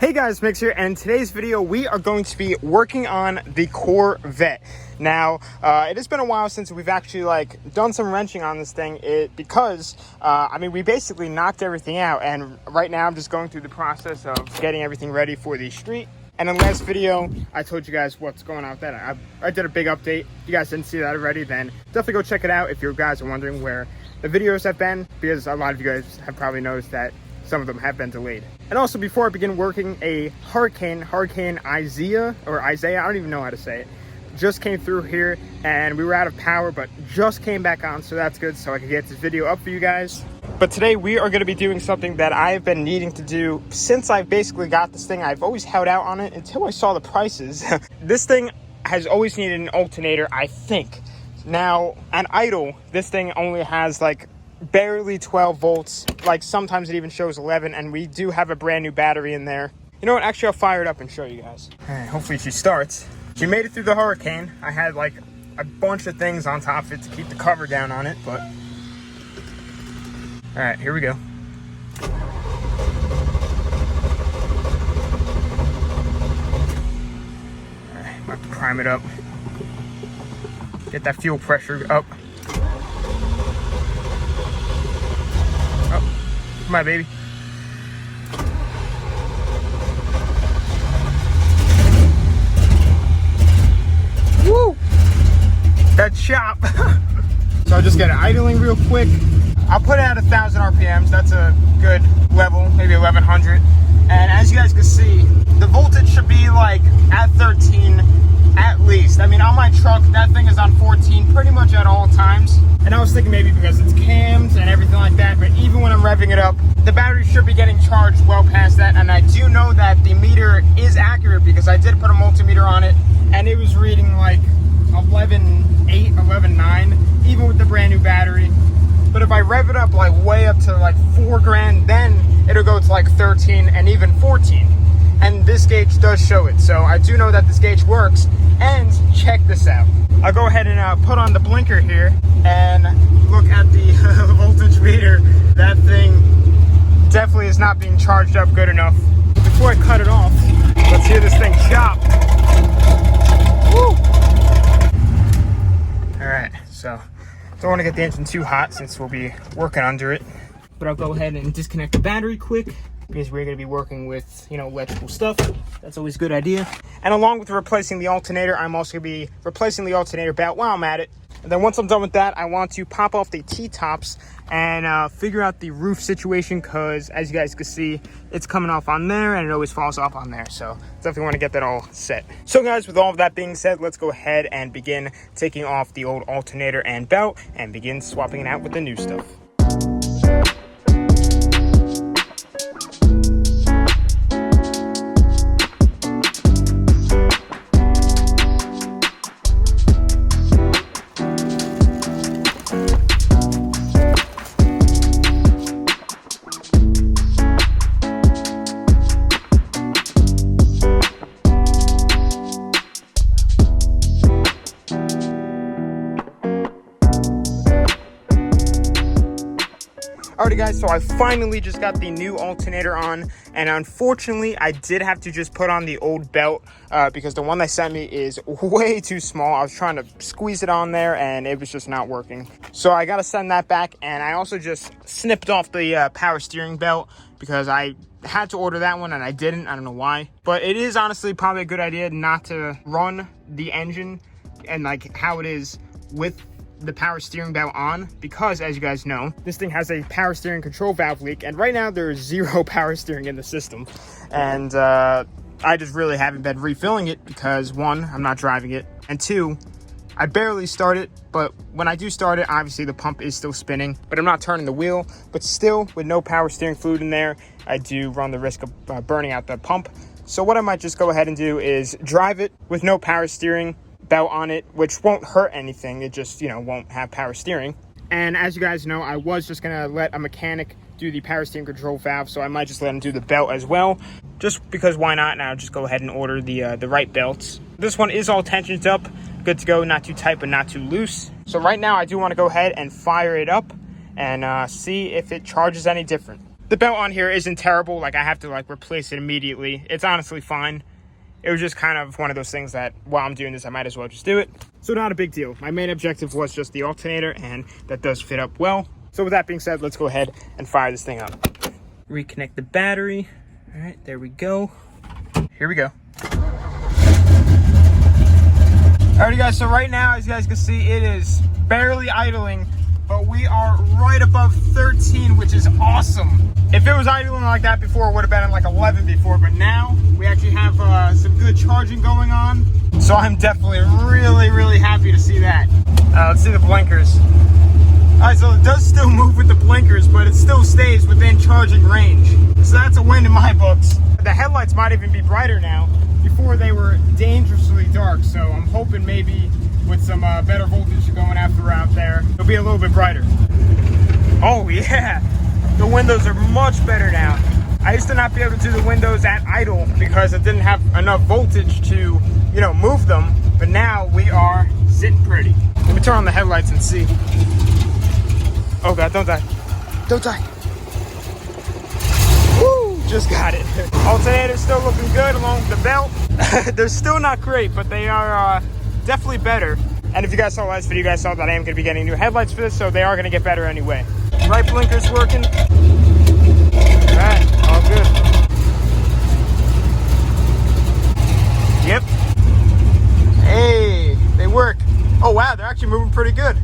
Hey guys, Mix here, and in today's video we are going to be working on the Corvette. Now, it has been a while since we've actually done some wrenching on this thing because we basically knocked everything out, and right now I'm just going through the process of getting everything ready for the street. And in the last video, I told you guys what's going on with that. I did a big update. If you guys didn't see that already, then definitely go check it out if you guys are wondering where the videos have been, because a lot of you guys have probably noticed that some of them have been delayed. And also, before I begin working, a Hurricane Isaiah, I don't even know how to say it, just came through here, and we were out of power, but just came back on, so that's good, so I can get this video up for you guys. But today we are going to be doing something that I've been needing to do since I basically got this thing. I've always held out on it until I saw the prices. This thing has always needed an alternator, I think. Now, at idle, this thing only has barely 12 volts, sometimes it even shows 11, and we do have a brand new battery in there. You know what, actually I'll fire it up and show you guys. All right, hopefully she starts. She made it through the hurricane. I had a bunch of things on top of it to keep the cover down on it, but all right, here we go. All right, I'm about to prime it up, get that fuel pressure up. Come on, baby. Woo! That chop. So I'll just get it idling real quick. I'll put it at 1,000 RPMs. That's a good level, maybe 1,100. And as you guys can see, the voltage should be at 13 at least. I mean, on my truck, that thing is on 14 pretty much at all times. And I was thinking maybe because it's cams and everything like that, but even when I'm revving it up, the battery should be getting charged well past that. And I do know that the meter is accurate because I did put a multimeter on it, and it was reading 11.8, 11.9, even with the brand new battery. But if I rev it up way up to 4 grand, then it'll go to 13 and even 14. And this gauge does show it, so I do know that this gauge works. And check this out. I'll go ahead and put on the blinker here and look at the voltage meter. That thing definitely is not being charged up good enough. Before I cut it off, let's hear this thing chop. Woo! All right, so don't want to get the engine too hot since we'll be working under it. But I'll go ahead and disconnect the battery quick, because we're going to be working with, electrical stuff. That's always a good idea. And along with replacing the alternator, I'm also going to be replacing the alternator belt while I'm at it. And then once I'm done with that, I want to pop off the T-tops and figure out the roof situation, because as you guys can see, it's coming off on there and it always falls off on there. So definitely want to get that all set. So guys, with all of that being said, let's go ahead and begin taking off the old alternator and belt and begin swapping it out with the new stuff. Alrighty guys, so I finally just got the new alternator on, and unfortunately I did have to just put on the old belt because the one they sent me is way too small. I was trying to squeeze it on there and it was just not working. So I got to send that back, and I also just snipped off the power steering belt because I had to order that one and I didn't. I don't know why, but it is honestly probably a good idea not to run the engine and how it is with the power steering belt on, because as you guys know, this thing has a power steering control valve leak, and right now there is 0 power steering in the system. And I just really haven't been refilling it because 1, I'm not driving it, and 2, I barely start it. But when I do start it, obviously the pump is still spinning, but I'm not turning the wheel. But still, with no power steering fluid in there, I do run the risk of burning out the pump. So what I might just go ahead and do is drive it with no power steering belt on it, which won't hurt anything. It just, won't have power steering. And as you guys know, I was just gonna let a mechanic do the power steering control valve, so I might just let him do the belt as well, just because why not? And I'll just go ahead and order the right belts. This one is all tensioned up, good to go, not too tight but not too loose. So right now I do want to go ahead and fire it up and see if it charges any different. The belt on here isn't terrible. Like, I have to like replace it immediately. It's honestly fine. It was just kind of one of those things that while I'm doing this, I might as well just do it. So not a big deal. My main objective was just the alternator, and that does fit up well. So with that being said, let's go ahead and fire this thing up. Reconnect the battery. All right, there we go. Here we go. Alrighty guys, so right now, as you guys can see, it is barely idling, but we are right above 13, which is awesome. If it was idling like that before, it would have been at like 11 before, but now we actually have some good charging going on. So I'm definitely really happy to see that. Let's see the blinkers. Alright, so it does still move with the blinkers, but it still stays within charging range. So that's a win in my books. The headlights might even be brighter now. Before they were dangerously dark, so I'm hoping maybe with some better voltage going after out there, it'll be a little bit brighter. Oh yeah, the windows are much better now. I used to not be able to do the windows at idle because it didn't have enough voltage to, you know, move them, but now we are sitting pretty. Let me turn on the headlights and see. Oh God, don't die. Don't die. Woo, just got it. Alternator's still looking good along with the belt. They're still not great, but they are definitely better. And if you guys saw the last video, you guys saw that I am going to be getting new headlights for this, so they are going to get better anyway. Right blinker's working. All right, all good. Yep. Hey, they work. Oh wow, they're actually moving pretty good.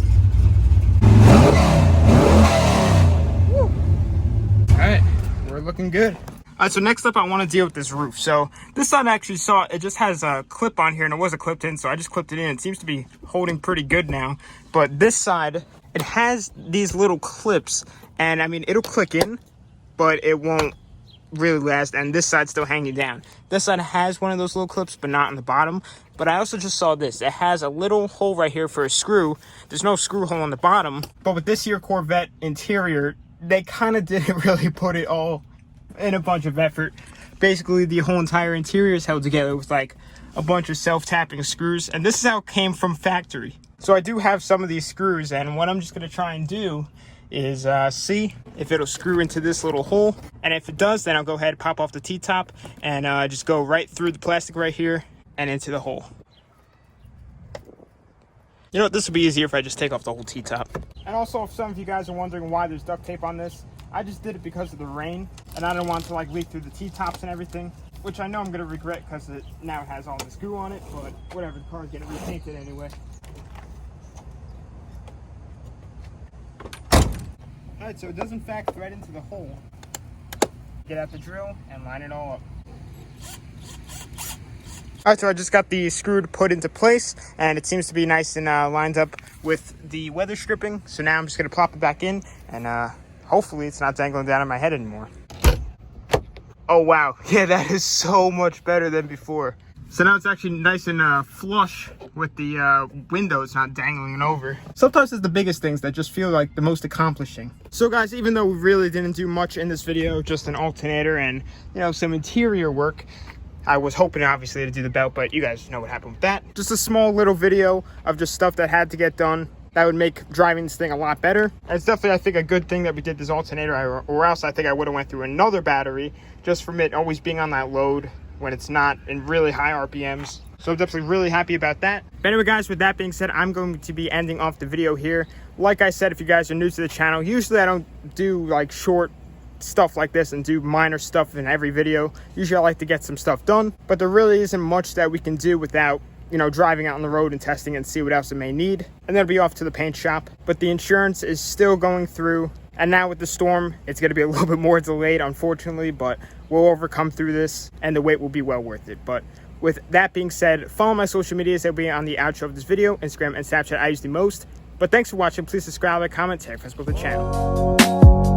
Woo. All right, we're looking good. All right, so next up, I want to deal with this roof. So this side I actually saw, it just has a clip on here, and it wasn't clipped in, so I just clipped it in. It seems to be holding pretty good now. But this side, it has these little clips, and I mean, it'll click in, but it won't really last, and this side's still hanging down. This side has one of those little clips, but not on the bottom. But I also just saw this. It has a little hole right here for a screw. There's no screw hole on the bottom, but with this here Corvette interior, they kind of didn't really put it all in a bunch of effort. Basically, the whole entire interior is held together with like a bunch of self-tapping screws, and this is how it came from factory. So I do have some of these screws, and what I'm just going to try and do is see if it'll screw into this little hole, and if it does, then I'll go ahead and pop off the T-top and just go right through the plastic right here and into the hole. You know what, this would be easier if I just take off the whole T-top. And also, if some of you guys are wondering why there's duct tape on this, I just did it because of the rain, and I don't want to like leak through the T-tops and everything, which I know I'm going to regret because now it has all this glue on it, but whatever, the car's getting repainted anyway. Alright, so it does in fact thread into the hole. Get out the drill and line it all up. Alright, so I just got the screw put into place, and it seems to be nice and lined up with the weather stripping. So now I'm just going to plop it back in, and hopefully it's not dangling down on my head anymore. Oh wow, yeah, that is so much better than before. So now it's actually nice and flush with the windows not dangling over. Sometimes it's the biggest things that just feel like the most accomplishing. So guys, even though we really didn't do much in this video, just an alternator and, you know, some interior work, I was hoping obviously to do the belt, but you guys know what happened with that. Just a small little video of just stuff that had to get done that would make driving this thing a lot better. And it's definitely, I think, a good thing that we did this alternator, or else I think I would have went through another battery just from it always being on that load when it's not in really high RPMs. So I'm definitely really happy about that. But anyway guys, with that being said, I'm going to be ending off the video here. Like I said, if you guys are new to the channel, usually I don't do like short stuff like this and do minor stuff in every video. Usually I like to get some stuff done, but there really isn't much that we can do without, you know, driving out on the road and testing and see what else it may need. And then it'll be off to the paint shop. But the insurance is still going through. And now with the storm, it's going to be a little bit more delayed, unfortunately, but we'll overcome through this and the wait will be well worth it. But with that being said, follow my social medias. They'll be on the outro of this video. Instagram and Snapchat I use the most. But thanks for watching. Please subscribe, like, comment, tag, Facebook, the channel.